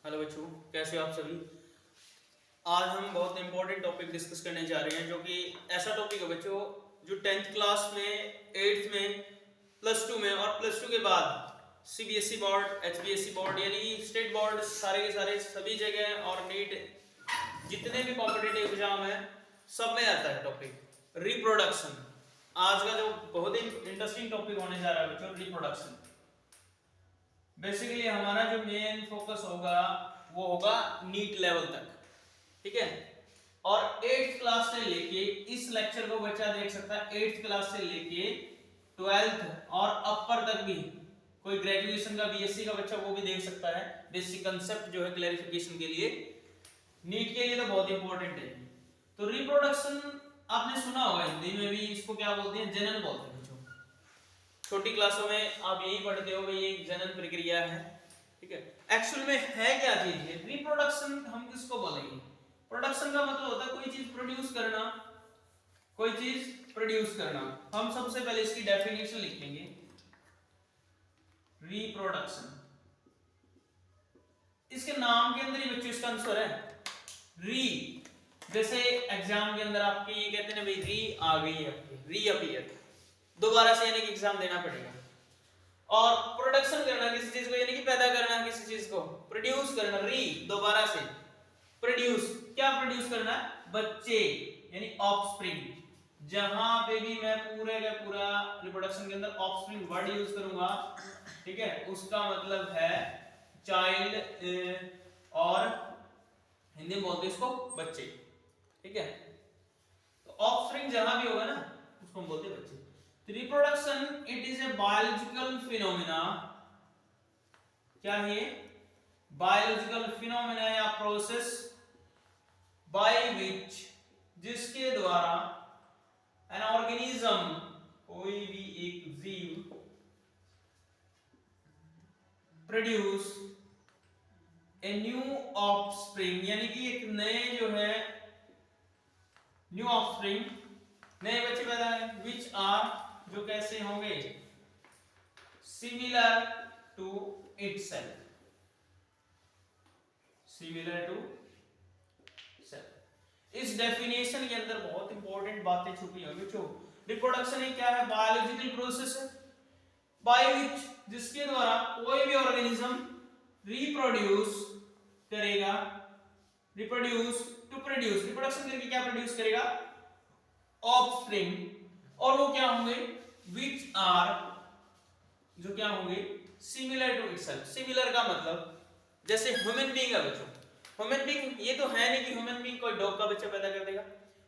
Hello बच्चों, कैसे हो आप सभी। आज हम बहुत इंपॉर्टेंट टॉपिक डिस्कस करने जा रहे हैं, जो कि ऐसा टॉपिक है बच्चों जो 10th क्लास में, 8th में, +2 में और +2 के बाद सीबीएसई बोर्ड, एचबीएसई बोर्ड यानी स्टेट बोर्ड सारे के सारे सभी जगह और नीट जितने भी कॉम्पिटिटिव एग्जाम है सब में आता है टॉपिक रिप्रोडक्शन। आज का जो बहुत ही इंटरेस्टिंग टॉपिक होने जा रहा है बच्चों, रिप्रोडक्शन। बेसिकली हमारा जो मेन फोकस होगा वो होगा नीट लेवल तक, ठीक है। और 8th क्लास से लेके, इस लेक्चर को बच्चा देख सकता है 8th क्लास से लेके 12th और अपर तक भी, कोई ग्रेजुएशन का बीएससी का बच्चा वो भी देख सकता है। बेसिक कंसेप्ट जो है क्लैरिफिकेशन के लिए, नीट के लिए तो बहुत इंपॉर्टेंट है। तो रिप्रोडक्शन आपने सुना होगा, हिंदी में भी इसको क्या बोलते हैं, जनन बोलते हैं। छोटी क्लासों में आप यही पढ़ते हो भाई, ये जनन प्रक्रिया है, ठीक है। एक्चुअल में है क्या चीज है रिप्रोडक्शन, हम किसको बोलेंगे। प्रोडक्शन का मतलब होता है कोई चीज प्रोड्यूस करना, कोई चीज प्रोड्यूस करना। हम सबसे पहले इसकी डेफिनेशन लिख लेंगे, रिप्रोडक्शन। इसके नाम के अंदर ही बच्चों इसका आंसर है री। जैसे एग्जाम के अंदर आपके ये कहते हैं ना भाई, री आ गई है आपकी, रीअपीयर, दोबारा से यानी कि एग्जाम देना पड़ेगा। और प्रोडक्शन करना किसी चीज को, यानी कि पैदा करना किसी चीज को, प्रोड्यूस करना, री दोबारा से प्रोड्यूस, क्या प्रोड्यूस करना, बच्चे यानी ऑफस्प्रिंग। जहां पे भी मैं पूरे का पूरा रिप्रोडक्शन के अंदर ऑफस्प्रिंग वर्ड यूज करूंगा, ठीक है, उसका मतलब है चाइल्ड, और हिंदी में बोलते हैं इसको बच्चे, ठीक है। तो ऑफस्प्रिंग जहां भी होगा ना उसको हम बोलते हैं बच्चे। Reproduction it is a biological phenomena, क्या है, बायोलॉजिकल फिनोमिना या प्रोसेस बाय विच, जिसके द्वारा एन ऑर्गेनिज्म, कोई भी एक जीव, प्रोड्यूस ए न्यू ऑफस्प्रिंग, यानी कि एक नए जो है न्यू ऑफस्प्रिंग, नए बच्चे पैदा है, विच आर, जो कैसे होंगे, similar to itself, similar to self. इस डेफिनेशन के अंदर बहुत इंपॉर्टेंट बातें छुपी हैं बच्चों। रिप्रोडक्शन एक क्या है, बायोलॉजिकल प्रोसेस है बाय विच, जिसके द्वारा कोई भी ऑर्गेनिज्म रिप्रोड्यूस करेगा, रिप्रोड्यूस टू प्रोड्यूस, रिप्रोडक्शन करके क्या प्रोड्यूस करेगा, ऑफस्प्रिंग। और वो क्या होंगे, विच आर, जो क्या होंगे, सिमिलर टू इटसेल्फ। सिमिलर का मतलब जैसे ह्यूमन बीइंग है बच्चों, ह्यूमन बीइंग ये तो है नहीं कि ह्यूमन बीइंग कोई डॉग का बच्चा पैदा कर देगा,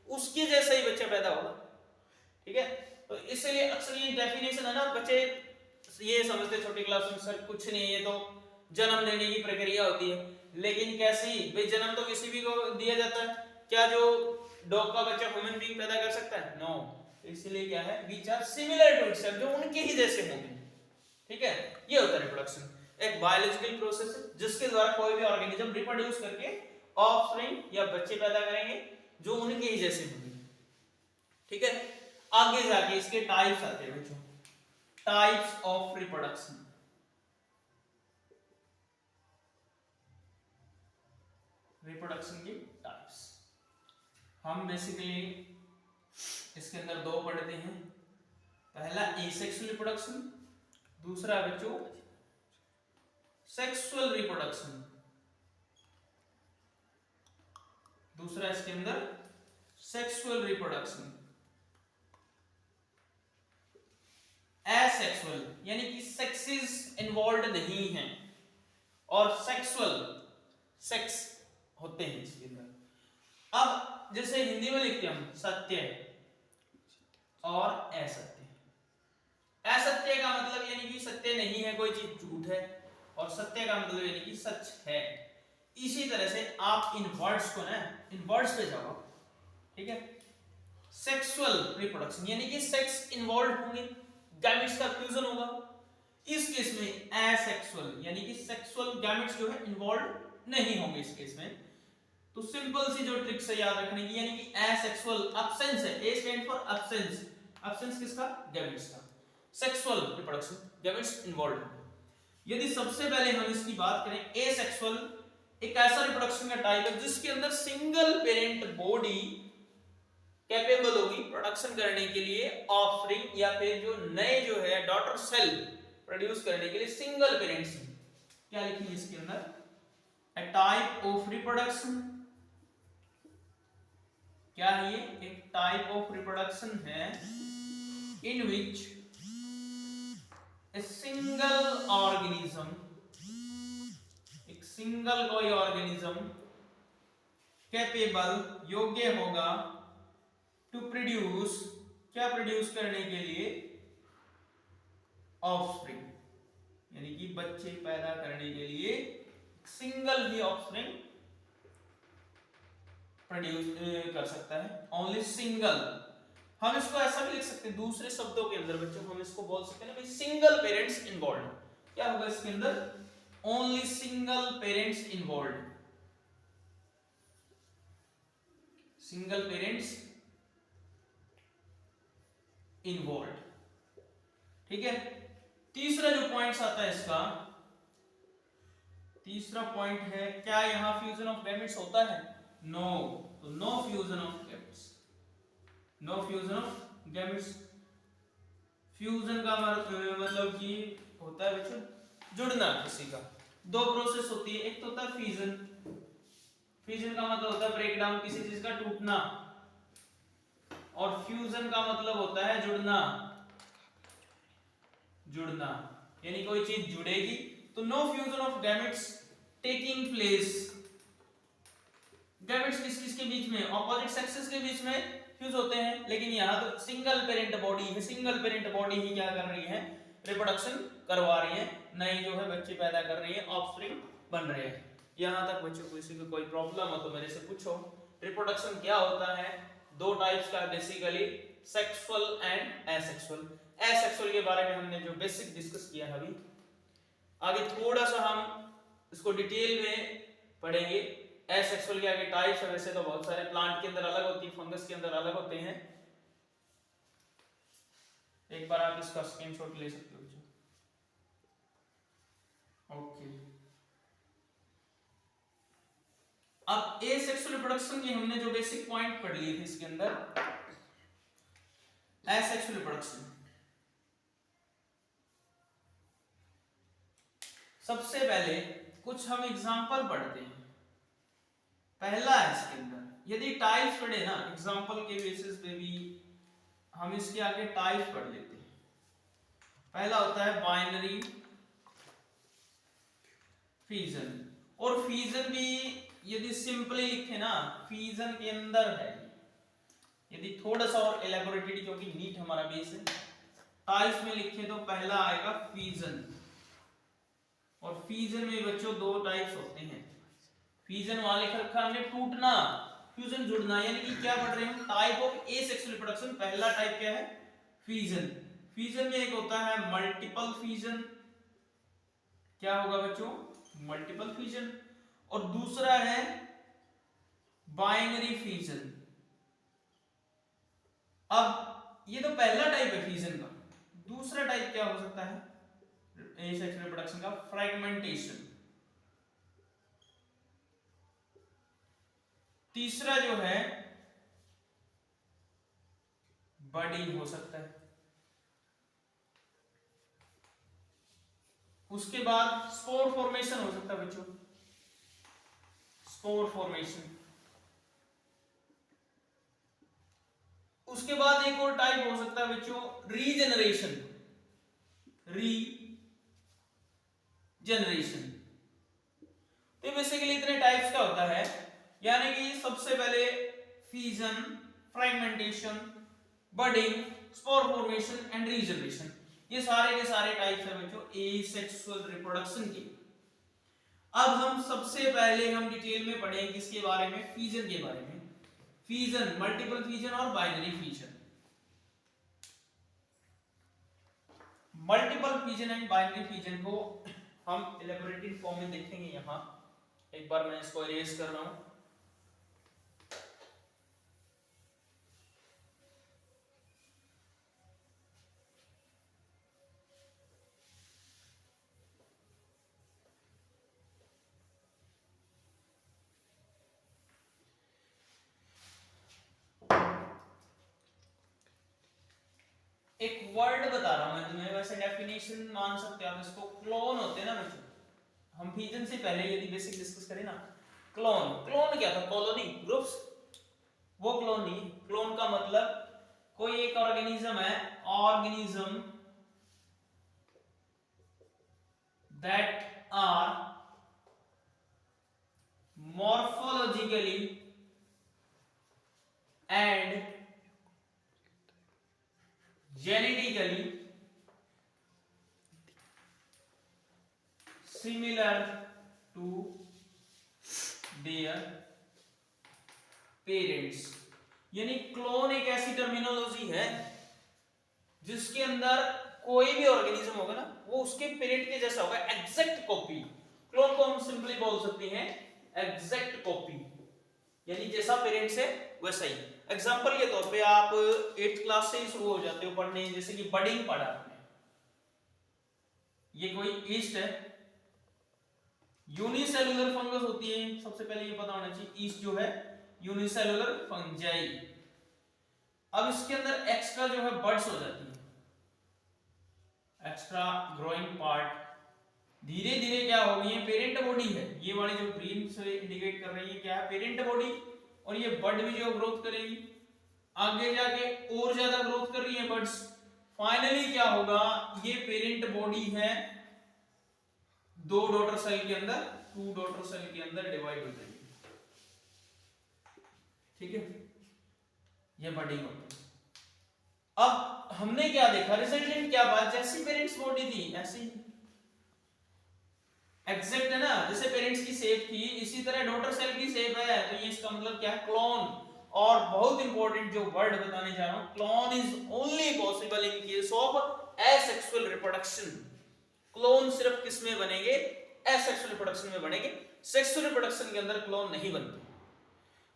उसके जैसा ही बच्चा पैदा होगा, ठीक है। तो इसलिए अक्सर ये डेफिनेशन है ना, बच्चे ये समझते छोटी क्लास में सर कुछ नहीं, ये तो जन्म देने की प्रक्रिया होती है। लेकिन कैसी भाई, जन्म तो किसी भी को दिया जाता है, क्या जो डॉग का बच्चा ह्यूमन बीइंग पैदा कर सकता है, नो। इसलिए क्या है, which are similar to itself, जो उनके ही जैसे होंगे, ठीक है। ये होता है रिप्रोडक्शन, एक बायोलॉजिकल प्रोसेस है जिसके द्वारा कोई भी ऑर्गेनिज्म रिप्रोड्यूस करके ऑफस्प्रिंग या बच्चे पैदा करेंगे जो उनके ही जैसे होंगे, ठीक है। आगे जाके इसके टाइप्स आते हैं बच्चों, टाइप्स ऑफ रिप्रोडक्शन। रिप्रोडक्शन की टाइप्स हम बेसिकली इसके अंदर दो पढ़ते हैं। पहला एसेक्सुअल रिप्रोडक्शन, दूसरा बच्चों सेक्सुअल रिप्रोडक्शन। दूसरा इसके अंदर सेक्सुअल रिप्रोडक्शन। एसेक्सुअल यानी कि सेक्सेस इन्वॉल्व नहीं है, और सेक्सुअल सेक्स होते हैं इसके अंदर। अब जैसे हिंदी में लिखते हैं हम सत्य और असत्य। असत्य का मतलब यानी कि सत्य नहीं है, कोई चीज झूठ है, और सत्य का मतलब यानी कि सच है। इसी तरह से आप इन वर्ड्स को ना, इन वर्ड्स पे जाओ, ठीक है। सेक्सुअल रिप्रोडक्शन यानी कि सेक्स इन्वॉल्व होंगे, गैमेट्स का फ्यूजन होगा। इस केस में एसेक्सुअल यानी कि सेक्सुअल गैमेट्स जो है इन्वॉल्व नहीं होंगे इस केस में। तो सिंपल सी जो ट्रिक्स है याद रखने की, यानी कि एसेक्सुअल एब्सेंस है, ए स्टैंड फॉर एब्सेंस, एब्सेंस किसका, गैमेट्स का। Sexual reproduction, gametes involve. यदि सबसे पहले हम इसकी बात करें एसेक्सुअल, एक ऐसा रिप्रोडक्शन का टाइप है जिसके अंदर सिंगल पेरेंट बॉडी कैपेबल होगी प्रोडक्शन करने के लिए ऑफस्प्रिंग या फिर जो नए जो है डॉटर सेल प्रोड्यूस करने के लिए सिंगल पेरेंट्स। क्या लिखिए इसके अंदर, a type of reproduction, क्या है ये, एक टाइप ऑफ रिप्रोडक्शन है इन विच ए सिंगल ऑर्गेनिज्म, एक सिंगल कोई ऑर्गेनिज्म कैपेबल योग्य होगा टू प्रोड्यूस, क्या प्रोड्यूस करने के लिए, ऑफस्प्रिंग, यानी कि बच्चे पैदा करने के लिए सिंगल ही ऑफस्प्रिंग प्रोड्यूस कर सकता है, ओनली सिंगल। हम इसको ऐसा भी लिख सकते हैं दूसरे शब्दों के अंदर बच्चों, हम इसको बोल सकते हैं ना भाई सिंगल पेरेंट्स इन्वॉल्व। क्या होगा इसके अंदर, only single parents involve, single parents involve. ठीक है, तीसरा जो पॉइंट्स आता है इसका, तीसरा पॉइंट है क्या यहां फ्यूजन ऑफ गैमेट्स होता है, नो, तो no fusion of gametes, no fusion of gametes. Fusion का मतलब कि होता है बच्चों जुड़ना किसी का, दो प्रोसेस होती है, एक तो होता है फ्यूजन, फ्यूजन का मतलब होता है ब्रेक डाउन, किसी चीज का टूटना, और फ्यूजन का मतलब होता है जुड़ना, जुड़ना, यानी कोई चीज जुड़ेगी। तो no fusion of gametes taking place, gametes किस किस के बीच में, ऑपोजिट सेक्सेस के बीच में फ्यूज होते हैं, लेकिन यहाँ तो सिंगल पेरेंट बॉडी है, सिंगल पेरेंट बॉडी ही क्या कर रही है, रिप्रोडक्शन करवा रही है, नए जो है बच्चे पैदा कर रही है, ऑफस्प्रिंग बन रहे हैं। यहाँ तक बच्चों को किसी को कोई प्रॉब्लम हो तो मेरे से पूछो। रिप्रोडक्शन क्या होता है, दो टाइप्स का basically, sexual and asexual. Asexual के बारे में हमने जो बेसिक डिस्कस किया है अभी, आगे थोड़ा सा हम इसको डिटेल में पढ़ेंगे। एसेक्सुअल के आगे टाइप्स है, वैसे तो बहुत सारे, प्लांट के अंदर अलग होती है, फंगस के अंदर अलग होते हैं। एक बार आप इसका स्क्रीनशॉट ले सकते हो बच्चों। ओके, अब एसेक्सुअल रिप्रोडक्शन की हमने जो बेसिक पॉइंट पढ़ लिए थे इसके अंदर, एसेक्सुअल रिप्रोडक्शन सबसे पहले कुछ हम एग्जांपल पढ़ते हैं। पहला है इसके अंदर, यदि टाइप्स पढ़े ना एग्जांपल के बेसिस पे भी हम इसके आगे टाइप्स पढ़ लेते हैं। पहला होता है बाइनरी फिजन, और फिजन भी यदि सिंपली लिखे ना, फिजन के अंदर है, यदि थोड़ा सा और एलेबोरेटेड, क्योंकि नीट हमारा बेस है, टाइप्स में लिखे तो पहला आएगा फिजन। और फिजन में बच्चों दो टाइप्स होते हैं, फिजन वाले लिख रखा हमने टूटना, फ्यूजन जुड़ना, यानी कि क्या पढ़ रहे हैं, टाइप ऑफ एसेक्सुअल रिप्रोडक्शन। पहला टाइप क्या है, फिजन। फिजन में एक होता है मल्टीपल फिजन, क्या होगा बच्चों, मल्टीपल फिजन, और दूसरा है बाइनरी फिजन। अब ये तो पहला टाइप है फिजन का, दूसरा टाइप क्या हो सकता है एसेक्सुअल रिप्रोडक्शन का, फ्रेगमेंटेशन। तीसरा जो है बडिंग हो सकता है। उसके बाद स्पोर फॉर्मेशन हो सकता है बच्चों, स्पोर फॉर्मेशन। उसके बाद एक और टाइप हो सकता है बच्चों रीजनरेशन, रीजनरेशन। तो बेसिकली इतने टाइप्स का होता है, यानी कि सबसे पहले fission, fragmentation, budding, spore formation and regeneration, ये सारे के सारे टाइप्स हैं बच्चों एसेक्सुअल रिप्रोडक्शन के। अब हम सबसे पहले हम डिटेल में पढ़ेंगे किसके बारे में, फिजन के बारे में। फिजन, मल्टीपल फिजन और binary fission. Multiple fission and binary fission को हम इलेबोरेटेड फॉर्म में देखेंगे। यहां एक बार मैं इसको इरेज कर रहा हूं। वर्ड बता रहा हूं मैं तुम्हें, वैसे डेफिनेशन मान सकते हो आप इसको। क्लोन होते हैं ना बच्चों, हम फ्यूजन से पहले यदि बेसिक डिस्कस करें ना, क्लोन, क्लोन क्या था, कॉलोनी, ग्रुप्स, वो क्लोन नहीं। क्लोन का मतलब कोई एक ऑर्गेनिज्म है, organism that are morphologically and genetically similar to their parents। यानी क्लोन एक ऐसी टर्मिनोलॉजी है जिसके अंदर कोई भी ऑर्गेनिज्म होगा ना, वो उसके पेरेंट के जैसा होगा, एग्जैक्ट कॉपी। क्लोन को हम सिंपली बोल सकते हैं एग्जैक्ट कॉपी, यानी जैसा पेरेंट्स है वैसा ही। एग्जांपल के तौर पे आप 8th क्लास से ही शुरू हो जाते हो पढ़ने, जैसे कि बडिंग पढ़ा आपने, ये कोई ईस्ट है, यूनिसेलुलर फंगस होती है, सबसे पहले ये पता होना चाहिए। ईस्ट जो है यूनिसेलुलर फंजाई। अब इसके अंदर एक्स्ट्रा जो है बड्स हो जाती है, एक्स्ट्रा ग्रोइंग पार्ट। धीरे धीरे क्या होगी, ये पेरेंट बॉडी है, ये वाली जो ग्रीन से इंडिकेट कर रही है क्या है, पेरेंट बॉडी। और ये बड भी जो ग्रोथ करेगी, आगे जाके और ज्यादा ग्रोथ कर रही है बड्स। फाइनली क्या होगा, ये पेरेंट बॉडी है, 2 डॉटर सेल के अंदर, 2 डॉटर सेल के अंदर डिवाइड हो जाएगी। ठीक है, ये बडिंग होती है। अब हमने क्या देखा, रिजल्टेंट क्या बात, जैसी पेरेंट्स बॉडी थी ऐसी एग्जैक्ट है ना, जैसे पेरेंट्स की शेप थी इसी तरह डॉटर सेल की शेप है। तो ये इसका मतलब क्या है, क्लोन। और बहुत इंपॉर्टेंट जो वर्ड बताने जा रहा हूं, clone is only possible in case of asexual reproduction. Clone सिर्फ किस में बनेंगे, एसेक्सुअल रिप्रोडक्शन में बनेंगे। सेक्सुअल रिप्रोडक्शन के अंदर क्लोन नहीं बनते।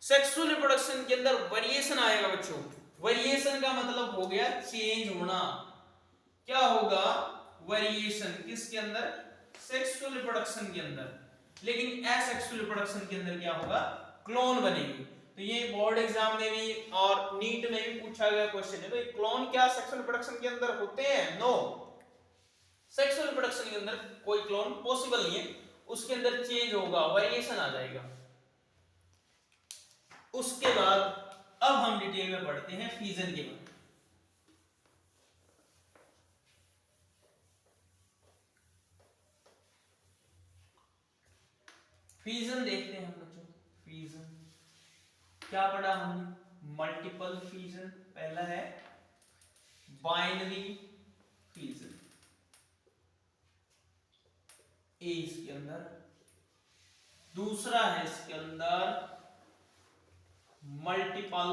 सेक्सुअल रिप्रोडक्शन के अंदर वेरिएशन आएगा बच्चों। वेरिएशन का मतलब हो गया चेंज होना। क्या होगा, वेरिएशन किसके अंदर, सेक्सुअल रिप्रोडक्शन के अंदर। लेकिन एसेक्सुअल रिप्रोडक्शन के अंदर क्या होगा, क्लोन बनेगी। तो ये बोर्ड एग्जाम में भी और नीट में भी पूछा गया क्वेश्चन है, भाई क्लोन क्या सेक्सुअल रिप्रोडक्शन के अंदर होते हैं? नो, सेक्सुअल रिप्रोडक्शन के अंदर कोई क्लोन पॉसिबल नहीं है, उसके अंदर चेंज होगा, वेरिएशन आ जाएगा। उसके बाद अब हम डिटेल में पढ़ते हैं फ्यूजन के बारे में। फ्यूजन देखते हैं हम बच्चों। फ्यूजन क्या पढ़ा हमने, मल्टीपल फ्यूजन पहला है, बाइनरी फ्यूजन ए इसके अंदर, दूसरा है इसके अंदर मल्टीपल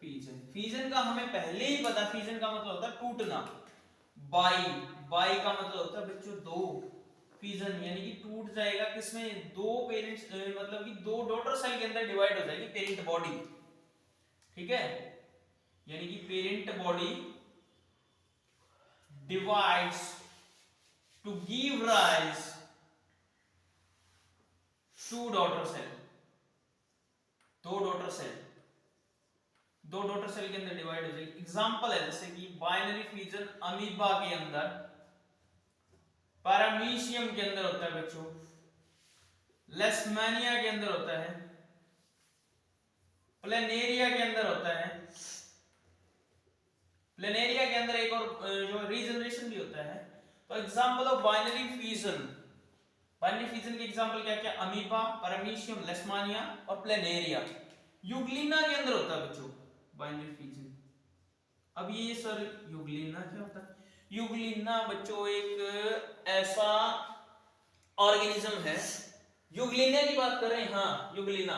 फ्यूजन। फ्यूजन का हमें पहले ही पता, फ्यूजन का मतलब होता है टूटना। बाई, बाई का मतलब होता है बच्चों 2। फ्यूजन यानी कि टूट जाएगा किसमें, 2 पेरेंट्स, मतलब कि 2 डॉटर सेल के अंदर डिवाइड हो जाएगी पेरेंट बॉडी। ठीक है, यानी कि parent body divides to give rise to daughter cell. 2 daughter cell, 2 daughter cell के अंदर डिवाइड हो जाएगी। एग्जांपल है जैसे कि बाइनरी फ्यूजन अमीबा के अंदर, पैरामीशियम के अंदर होता है बच्चों, लेशमैनिया के अंदर होता है, प्लेनेरिया के अंदर होता है। प्लेनेरिया के अंदर एक और जो रीजनरेशन भी होता है। तो example of binary fusion, binary fusion के एग्जांपल क्या क्या, अमीबा, पैरामीशियम, लेशमानिया और प्लेनेरिया। यूग्लिना के अंदर होता है बच्चों बाइनरी फ्यूजन। अब ये सर यूग्लिना क्या होता है, यूग्लिना बच्चों एक ऐसा ऑर्गेनिज्म है, यूग्लिना की बात कर रहे हैं, हाँ यूग्लिना।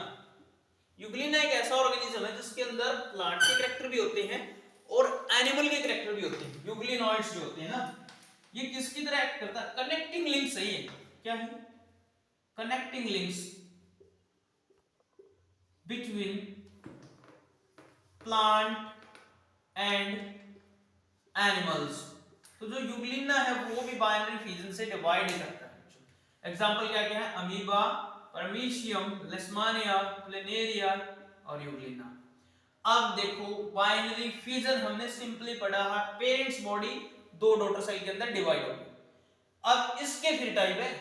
यूग्लिना एक ऐसा ऑर्गेनिज्म है जिसके अंदर प्लांट के कैरेक्टर भी होते हैं और एनिमल के कैरेक्टर भी होते हैं। यूग्लिनॉइड्स जो होते हैं ना, ये किसकी तरह एक्ट करता है, कनेक्टिंग लिंक। सही है, क्या है, connecting links between plant and animals. तो जो यूग्लिना है वो भी बाइनरी फ्यूजन से डिवाइड करता है। एग्जांपल क्या क्या है, अमीबा, पैरामीशियम, लेशमानिया, प्लेनेरिया और यूग्लिना। अब देखो बाइनरी फिजन हमने सिंपली पढ़ा है, पेरेंट्स बॉडी दो डॉटर सेल के अंदर डिवाइड होगी। अब इसके फिर टाइप है,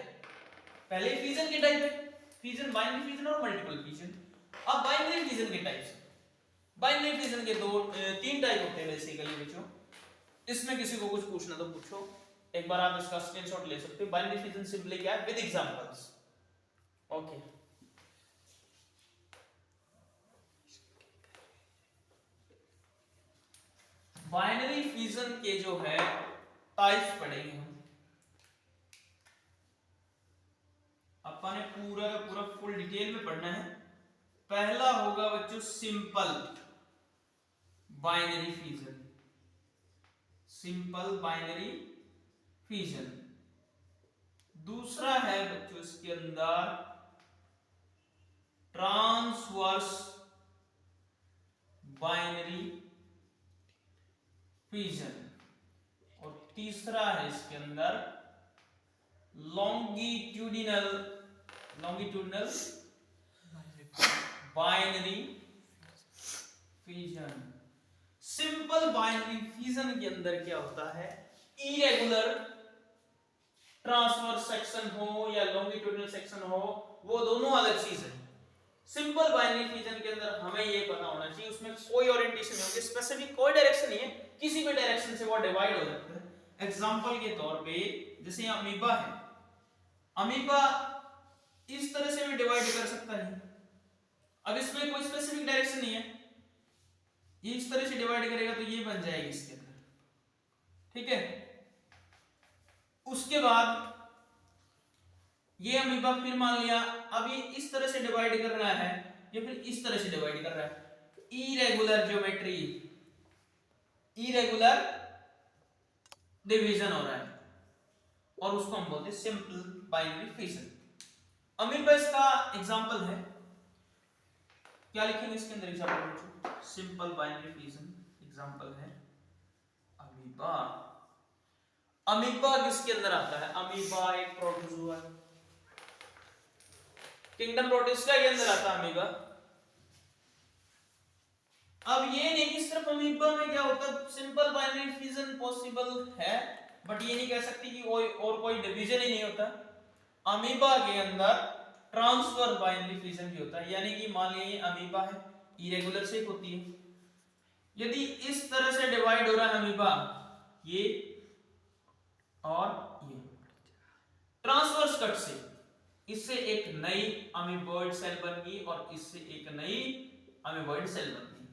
पहले फिजन के टाइप है, फिजन बाइनरी फिजन और मल्टीपल फिजन। अब बाइनरी फिजन के टाइप्स, बाइनरी फिजन के तीन टाइप होते हैं बेसिकली बच्चों। इसमें किसी को कुछ पूछना तो पूछो, एक बार आप इसका स्क्रीनशॉट ले सकते हो। बाइनरी फिजन सिंपली क्या है, with examples. Okay, binary fission के जो है टाइप्स पढ़ेंगे हम। अपन ने पूरा का पूरा फुल डिटेल में पढ़ना है। पहला होगा बच्चों simple binary fission, simple binary fission. दूसरा है बच्चों इसके अंदर ट्रांसवर्स बाइनरी फिजन, और तीसरा है इसके अंदर longitudinal binary fission. Simple binary fission के अंदर क्या होता है, इरेगुलर ट्रांसवर्स सेक्शन हो या लॉन्गिट्यूडिनल सेक्शन हो, वो दोनों अलग चीज है। सिंपल बाइनरी फिजन के अंदर हमें ये पता होना चाहिए उसमें कोई ओरिएंटेशन नहीं होगी, स्पेसिफिक कोई डायरेक्शन नहीं है, किसी भी डायरेक्शन से वो डिवाइड हो सकता है। एग्जांपल के तौर पे जैसे अमीबा है, अमीबा इस तरह से भी डिवाइड कर सकता है। अब इसमें कोई स्पेसिफिक डायरेक्शन नहीं है, ये इस तरह से डिवाइड करेगा तो ये बन जाएगी इसके अंदर, ठीक है। उसके बाद ये अमीबा फिर मान लिया, अब ये इस तरह से डिवाइड कर रहा है, ये फिर इस तरह से डिवाइड कर रहा है, इरेगुलर ज्योमेट्री, इरेगुलर डिवीजन हो रहा है, और उसको हम बोलते हैं सिंपल बाइनरी फिजन। अमीबा इसका एग्जांपल है, क्या लिखेंगे इसके अंदर example, simple binary fission example है अमीबा। अमीबा किसके अंदर आता है, अमीबा एक प्रोटोजोआ है, किंगडम प्रोटिस्टा के अंदर आता है अमीबा। अब ये नहीं कि सिर्फ अमीबा में क्या होता है, सिंपल बाइनरी फिजन पॉसिबल है, बट ये नहीं कह सकती कि और कोई डिवीजन ही नहीं होता। अमीबा के अंदर ट्रांसफर बाइनरी फिजन भी होता है, यानी कि मान लीजिए अमीबा है, इरेगुलर शेप होती है, यदि इस तरह से डिवाइड हो रहा है अमीबा, ये और ये ट्रांसवर्स कट से, इससे एक नई अमीबॉइड सेल बन गई और इससे एक नई अमीबॉइड सेल बन गई।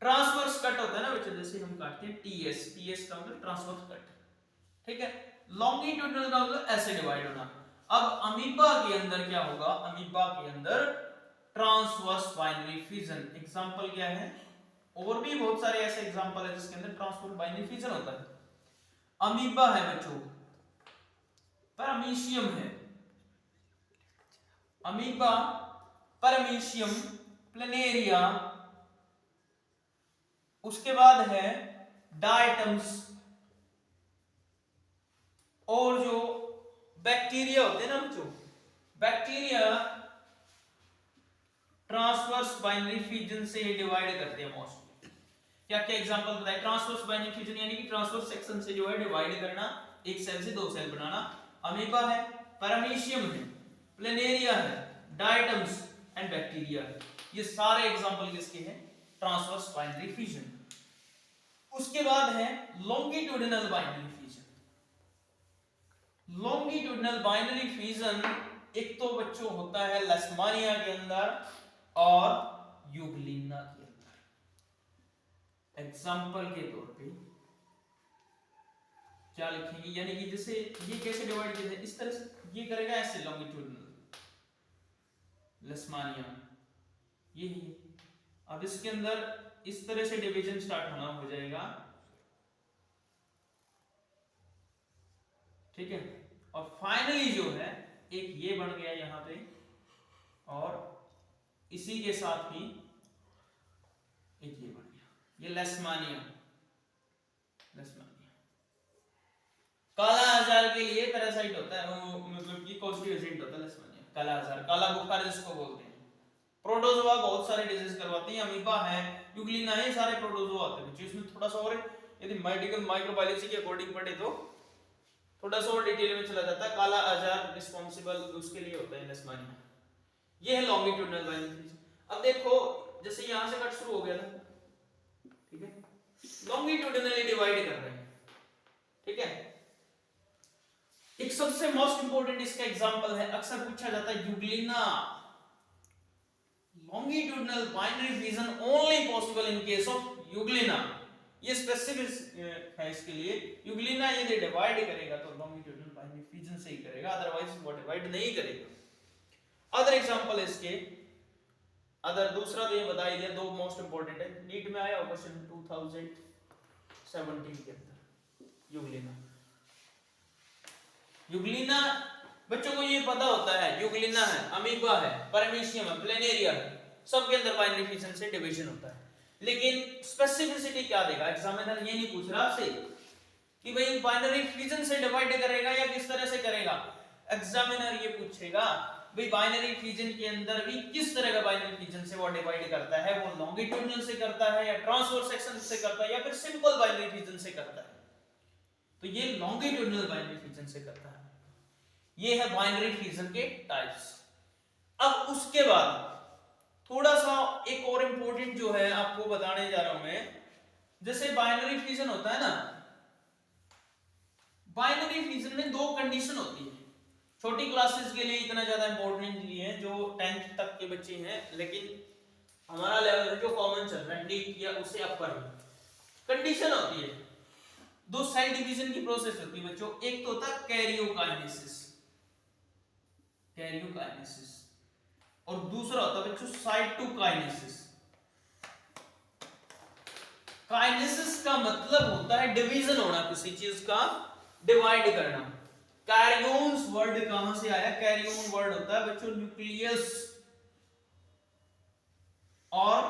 ट्रांसवर्स कट होता है ना बच्चों, जैसे हम काटते हैं टीएस का मतलब ट्रांसवर्स कट, ठीक है। लॉन्गिट्यूडिनल का मतलब ऐसे डिवाइड होना। अब अमीबा के अंदर क्या होगा, अमीबा के अंदर ट्रांसवर्स बाइनरी फिजन, एग्जांपल क्या है, और भी बहुत सारे ऐसे एग्जांपल है जिसके अंदर ट्रांसवर्स बाइनरी फिजन होता है। अमीबा है बच्चों, पैरामीशियम है, अमीबा, पैरामीशियम, प्लेनेरिया, उसके बाद है डायटम्स, और जो बैक्टीरिया होते हैं ना बच्चों, बैक्टीरिया ट्रांसवर्स बाइनरी फिजन से डिवाइड करते हैं मोस्टली। क्या क्या एग्जांपल बताएं, ट्रांसवर्स बाइनरी फिजन यानी कि ट्रांसवर्स सेक्शन से जो है डिवाइड करना, एक सेल से दो सेल बनाना। अमीबा है, पैरामीशियम है, प्लेनेरिया है, डायटम्स एंड बैक्टीरिया, ये सारे एग्जांपल किसके हैं, ट्रांसवर्स बाइनरी फिजन। उसके बाद है longitudinal binary fission. Longitudinal binary fission एक तो बच्चों होता है लेशमानिया के अंदर और यूग्लिना के अंदर। एग्जांपल के तौर पे क्या लिखेंगे, यानी कि जैसे ये कैसे डिवाइड किया है, इस तरह से ये करेगा ऐसे, लॉन्गिट्यूडिनल लेशमानिया ये ही। अब इसके अंदर इस तरह से डिवीजन स्टार्ट होना हो जाएगा, ठीक है। और फाइनली जो है एक ये बन गया यहां पे, और इसी के साथ ही एक ये बन गया, ये लेशमानिया। काला आजार के लिए पैरासाइट होता है, मतलब कि कॉजेटिव एजेंट होता है लेशमानिया, काला आजार, काला बुखार जिसको बोलते हैं, प्रोटोजोआ बहुत सारे डिजीज करवाती हैं, अमीबा है, यूग्लिना है, सारे प्रोटोजोआ आते हैं बच्चों। इसमें थोड़ा सा और यदि मेडिकल माइक्रोबायोलॉजी के अकॉर्डिंग पढ़े तो थोड़ा सा और डिटेल में चला जाता है। काला आजार रिस्पांसिबल उसके लिए होता है लेशमानिया। ये है लॉन्गिट्यूडनल बायोलॉजी। अब देखो जैसे यहां से कट शुरू हो गया था, ठीक है, लॉन्गिट्यूडनली डिवाइड कर रहे हैं, ठीक है। एक सबसे मोस्ट इंपोर्टेंट इसका एग्जांपल है, अक्सर पूछा जाता है Euglena. Longitudinal binary fission only possible in case of Euglena. ये स्पेसिफिक है इसके लिए। यूग्लिना यदि डिवाइड करेगा तो लॉन्गिट्यूडनल बाइनरी फिजन से ही करेगा, अदरवाइज वो डिवाइड नहीं करेगा। अदर एग्जांपल इसके, अदर दूसरा तो ये बता ही दिया, दो मोस्ट इंपोर्टेंट है, नीट में आया क्वेश्चन 2017 के अंदर। यूग्लिना बच्चों को ये पता होता है, यूग्लिना है, अमीबा है, पैरामीशियम है, प्लेनेरिया है, सबके अंदर बाइनरी फिजन से डिवीजन होता है। लेकिन स्पेसिफिसिटी क्या देगा, एग्जामिनर ये नहीं पूछ रहा आपसे कि भाई बाइनरी फिजन से डिवाइड करेगा या किस तरह से करेगा। एग्जामिनर ये पूछेगा भाई बाइनरी फिजन के अंदर भी किस तरह का बाइनरी फिजन से वो डिवाइड करता है, वो लॉन्गिट्यूडनल से करता है या ट्रांसवर्स सेक्शन से करता है या फिर सिंपल बाइनरी फिजन से करता है। तो ये लॉन्गिट्यूडनल बाइनरी फिजन से करता है। ये है बाइनरी फिजन के टाइप्स। अब उसके बाद थोड़ा सा एक और इंपॉर्टेंट जो है आपको बताने जा रहा हूं मैं, जैसे बाइनरी फिजन होता है ना, बाइनरी फिजन में दो कंडीशन होती है। छोटी क्लासेस के लिए इतना ज्यादा इंपॉर्टेंट नहीं है, जो 10th तक के बच्चे हैं, लेकिन हमारा लेवल जो कॉमन चल रहा है नीट या उससे अपर में कंडीशन होती है। दो सेल डिवीजन की प्रोसेस होती है बच्चों, एक तो होता है कैरियोकाइनेसिस, कैरियोकाइनेसिस, और दूसरा होता है बच्चों साइटोकाइनेसिस। काइनेसिस का मतलब होता है डिवीजन होना, किसी चीज का डिवाइड करना। कैरियोन्स वर्ड कहां से आया, कैरियोन वर्ड होता है बच्चों न्यूक्लियस, और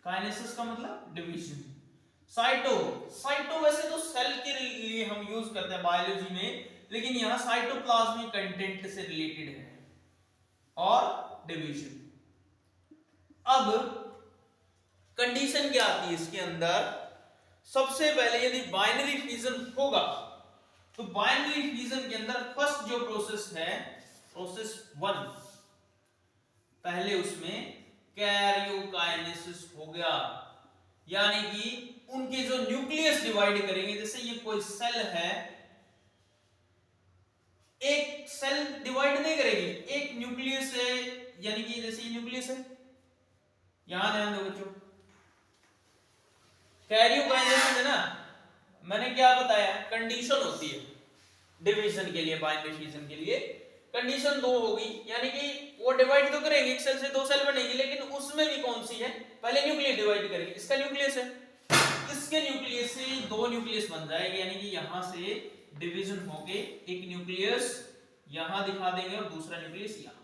काइनेसिस का मतलब डिवीजन। साइटो, साइटो वैसे तो सेल के लिए हम यूज करते हैं बायोलॉजी में, लेकिन यहां साइटोप्लाज्मिक कंटेंट से रिलेटेड है, और डिवीजन। अब कंडीशन क्या आती है इसके अंदर, सबसे पहले यदि बाइनरी फिजन होगा तो बाइनरी फिजन के अंदर फर्स्ट जो प्रोसेस है, प्रोसेस 1, पहले उसमें कैरियोकाइनेसिस हो गया, यानी कि उनके जो न्यूक्लियस डिवाइड करेंगे। जैसे ये कोई सेल है, एक सेल डिवाइड नहीं करेगी, एक न्यूक्लियस है, यानी कि जैसे ये न्यूक्लियस है, यहां ध्यान दो बच्चों, कैरियोकाइनेसिस है ना, मैंने क्या बताया, कंडीशन होती है डिवीजन के लिए, बाइनरी फिजन के लिए कंडीशन 2 होगी, यानी कि वो डिवाइड तो करेंगे, एक सेल से 2 सेल बनेगी, लेकिन उसमें भी कौन सी है, पहले न्यूक्लियस डिवाइड करेंगे, इसका न्यूक्लियस है, इसके न्यूक्लियस से 2 न्यूक्लियस बन जाएंगे, यानी कि यहां से डिवीजन होके एक न्यूक्लियस यहां दिखा देंगे और दूसरा न्यूक्लियस यहां,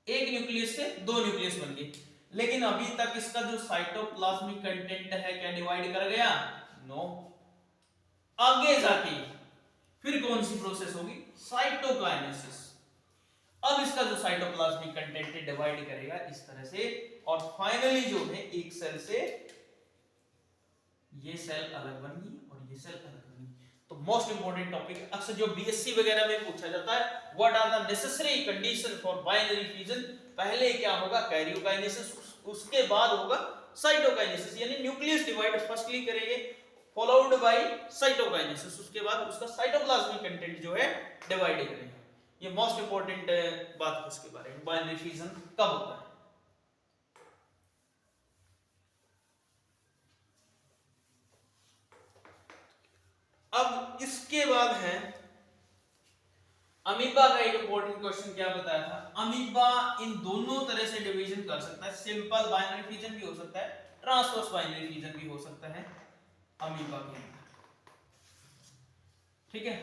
एक न्यूक्लियस से 2 न्यूक्लियस बन गए। लेकिन अभी तक इसका जो साइटोप्लाज्मिक कंटेंट है क्या डिवाइड कर गया, नो। आगे जाके फिर कौन सी प्रोसेस होगी, साइटोकाइनेसिस। अब इसका जो साइटोप्लाज्मिक कंटेंट है डिवाइड करेगा इस तरह से, और फाइनली जो है एक सेल से ये सेल अलग बन गई और ये सेल अलग बन गई। तो मोस्ट इंपोर्टेंट टॉपिक अक्सर जो बीएससी वगैरह में पूछा जाता है, what are the necessary condition for binary fission. पहले क्या होगा, कैरियोकाइनेसिस, उसके बाद होगा साइटोकाइनेसिस, यानी न्यूक्लियस डिवाइड फर्स्टली करेंगे, फॉलोड बाय साइटोकाइनेसिस, उसके बाद उसका साइटोप्लाज्मिक कंटेंट जो है डिवाइड करेंगे। ये मोस्ट इंपोर्टेंट बात है इसके बारे में, बाइनरी फिजन कब होता है। अब इसके बाद है अमीबा का एक इंपॉर्टेंट क्वेश्चन, क्या बताया था, अमीबा इन दोनों तरह से डिवीजन कर सकता है, सिंपल बाइनरी फिजन भी हो सकता है, ट्रांसवर्स बाइनरी फिजन भी हो सकता है अमीबा के अंदर, ठीक है।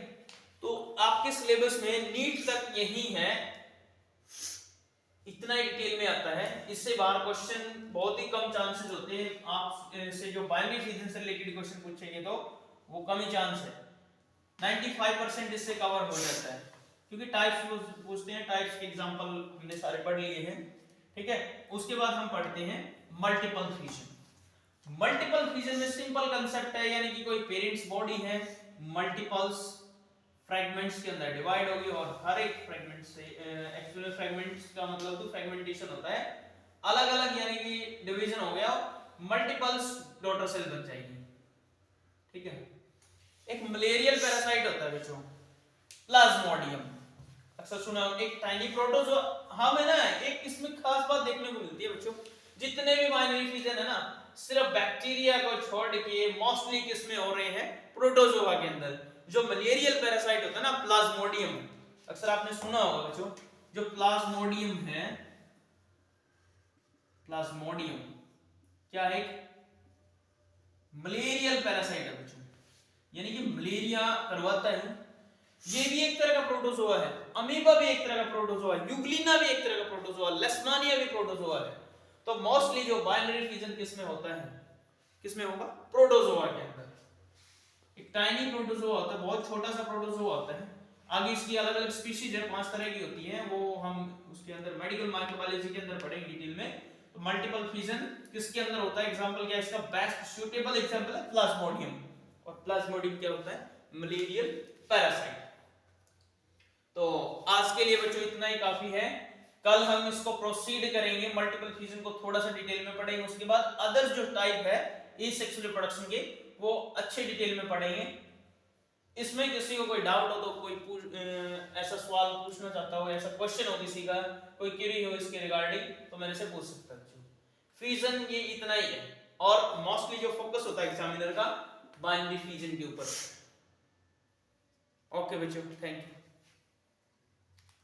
तो आपके सिलेबस में नीट तक यही है, इतना ही डिटेल में आता है, इससे बाहर क्वेश्चन बहुत ही कम चांसेस होते हैं, आप से जो बाइनरी फिजन से रिलेटेड क्वेश्चन पूछेंगे तो वो कम ही चांस है, 95% इससे कवर हो जाता है, क्योंकि टाइप्स पूछते हैं, टाइप्स के एग्जांपल हमने सारे पढ़ लिए हैं। ठीक है। उसके बाद हम पढ़ते हैं मल्टीपल फ्यूजन। मल्टीपल फ्यूजन में सिंपल कंसेप्ट है, यानी कि कोई पेरेंट्स बॉडी है, मल्टीपल्स फ्रेगमेंट्स के अंदर डिवाइड होगी और हर एक फ्रेगमेंट से एक्चुअली फ्रेगमेंट्स का मतलब तो फ्रेगमेंटेशन होता है, अलग अलग यानी कि डिवीजन हो गया, मल्टीपल्स डॉटर सेल बन जाएगी। ठीक है। एक मलेरियल पैरासाइट होता है बच्चों, प्लाज्मोडियम, अक्सर सुना, एक टाइनी प्रोटोजोआ। हाँ में ना एक इसमें खास बात देखने को मिलती है बच्चों, जितने भी बाइनरी फ्यूजन है ना, सिर्फ बैक्टीरिया को छोड़ के मोस्टली किसमें हो रहे हैं, प्रोटोजोआ के अंदर। जो मलेरियल पैरासाइट होता है ना, प्लाज्मोडियम, अक्सर आपने सुना होगा बच्चों, जो प्लाज्मोडियम है, प्लाज्मोडियम क्या है, मलेरियल पैरासाइट है बच्चों, यानी कि मलेरिया करवाता है। ये भी एक तरह का प्रोटोजोआ है, अमीबा भी एक तरह का प्रोटोजोआ है, यूग्लिना भी एक तरह का प्रोटोजोआ, लेशमानिया भी प्रोटोजोआ है। तो मोस्टली जो बाइनरी फ्यूजन किसमें होता है, किसमें होगा, प्रोटोजोआ के अंदर। एक टाइनी प्रोटोजोआ होता है, बहुत छोटा सा प्रोटोजोआ होता है। आगे इसकी अलग अलग स्पीशीज है, 5 तरह की होती है, वो हम उसके अंदर मेडिकल माइक्रोबायोलॉजी के अंदर पढ़ेंगे डिटेल में। तो मल्टीपल फ्यूजन किसके अंदर होता है, एग्जांपल क्या है इसका, बेस्ट सूटेबल एग्जांपल है प्लाज्मोडियम, और प्लाज्मोडियम क्या होता है, मलेरियल पैरासाइट। तो आज के लिए बच्चों इतना ही काफी है, कल हम इसको प्रोसीड करेंगे, मल्टीपल फ्यूजन को थोड़ा सा डिटेल में पढ़ेंगे, उसके बाद अदर जो टाइप है एसेक्सुअल रिप्रोडक्शन के, वो अच्छे डिटेल में पढ़ेंगे। इसमें किसी को कोई डाउट हो तो कोई ऐसा सवाल पूछना चाहता हो, ऐसा क्वेश्चन हो किसी का, कोई क्वेरी हो इसके रिगार्डिंग, तो मेरे से पूछ सकता है। फ्यूजन ये इतना ही है, और मोस्टली जो फोकस होता है एग्जामिनर का बाइनरी फ्यूजन के ऊपर। ओके बच्चों, थैंक यू।